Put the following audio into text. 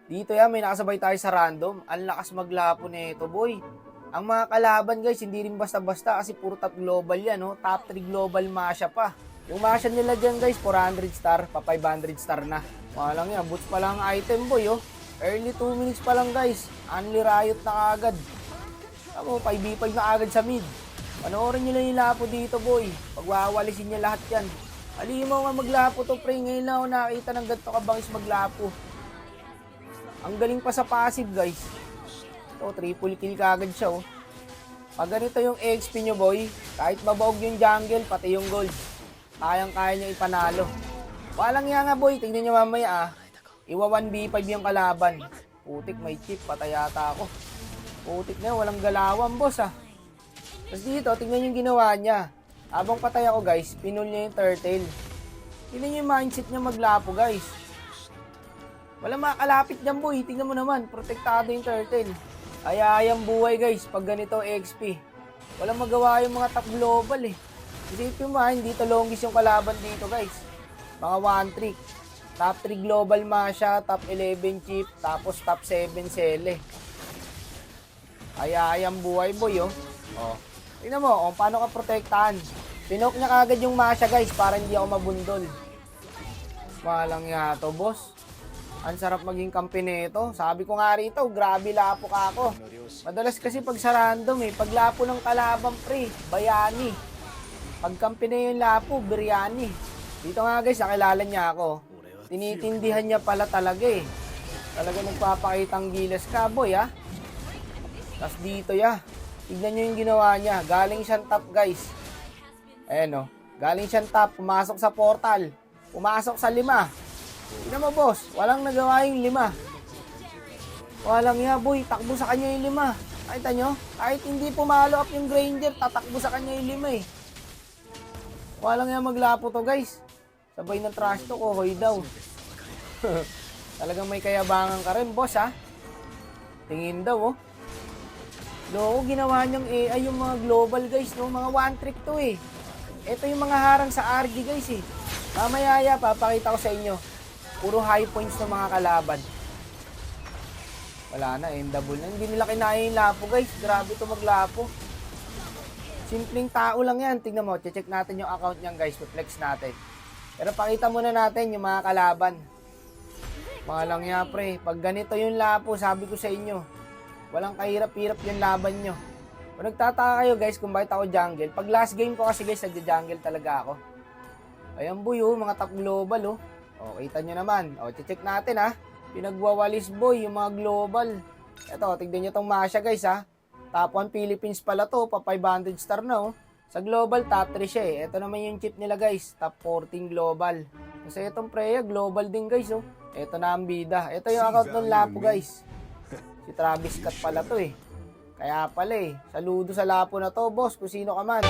Dito yan, may nakasabay tayo sa random. Ang lakas maglapo nito, boy. Ang mga kalaban, guys, hindi rin basta-basta kasi puro top global yan, no? Top 3 global Masha pa. Yung Masha nila dyan, guys, 400 star, pa 500 star na. Walang yan, boots pa lang ang item, boy, oh. Early 2 minutes pa lang, guys. Only riot na agad. Tamo, 5v5 na agad sa mid. Panoorin nyo lang yung lapo dito, boy. Pagwawalisin niya lahat yan. Alimaw nga maglapo to, pre. Ngayon lang ako nakita ng ganito kabangis maglapo. Ang galing pa sa passive, guys. Ito, triple kill kagad siya, oh. Pag ganito yung XP nyo, boy, kahit mabaog yung jungle, pati yung gold, kayang-kaya nyo ipanalo. Walang nga, boy. Tignan nyo mamaya, ah. Iwa 1v5 yung kalaban. Putik, may chip. Patay yata ako. Putik na, walang galawan, boss, ah. Tapos dito, tignan yung ginawa niya. Habang patay ako, guys, pinul niya yung turtle. Tignan nyo yung mindset niya maglapo, guys. Walang makakalapit dyan, boy. Tingnan mo naman, protektado yung turtle. Ayayang buhay, guys, pag ganito XP. Walang magawa yung mga top global, eh. Isipin mo, hindi to longest yung kalaban dito, guys. Mga 1 trick. Top 3 global Masha, top 11 chip, tapos top 7 Sele. Ayayang buhay, boy, oh. Oh. Tingnan mo, kung paano ka protektahan. Pinok niya kagad yung Masha, guys, para hindi ako mabundol. Walang yato, boss. Ang sarap maging kampi nito. Sabi ko nga rito, grabe lapo ka ako. Madalas kasi pag sa random pag lapo ng kalaban, pre, bayani. Pag kampi na yung lapo, biryani. Dito nga, guys, nakilala niya ako. Tinitindihan niya pala talaga, eh. Talaga nagpapakitang gilas ka, boy, ha. Tapos dito, ya. Tignan nyo yung ginawa niya. Galing siyang top, guys. Ayan, oh. Galing siyang top, pumasok sa portal. Pumasok sa 5. Tignan mo, boss. Walang nagawa yung 5. Walang ya, boy. Takbo sa kanya yung 5. Nakita nyo? Kahit hindi pumalo up yung Granger, tatakbo sa kanya yung 5, eh. Walang ya maglapo to, guys. Sabay ng trash to, kohoy daw. Talagang may kayabangan ka rin, boss, ha? Tingin daw, oh. Loko, ginawa niyang AI yung mga global, guys, no? Mga one trick to, eh. Ito yung mga harang sa RG, guys, eh. Mamaya, papakita ko sa inyo. Puro high points ng mga kalaban. Wala na, endable na. Hindi nila kinaya yung lapo, guys. Grabe to maglapo. Simpleng tao lang yan. Tingnan mo, check natin yung account niyan, guys. Flex natin. Pero pakita muna natin yung mga kalaban. Mga lang yan, pre. Pag ganito yung lapo, sabi ko sa inyo, walang kahirap-hirap yung laban nyo. Kung nagtataka kayo, guys, kung bakit ako jungle, pag last game ko kasi, guys, nagja-jungle talaga ako. Ayan, boy, oh, mga top global, oh. O, kita nyo naman. O, check natin, ha. Pinagwawalis, boy, yung mga global. Ito, tignan nyo tong Masha, guys, ha. Top 1 Philippines pala to, pa 500 star na, oh. Sa global, top 3 siya, eh. Ito naman yung chip nila, guys. Top 14 global. Kasi itong Freya, global din, guys, oh. Ito na ang bida. Ito yung account ng Lapo, guys. Si Travis Scott pala to, eh. Kaya pala, eh. Saludo sa Lapo na to, boss, kung sino ka man.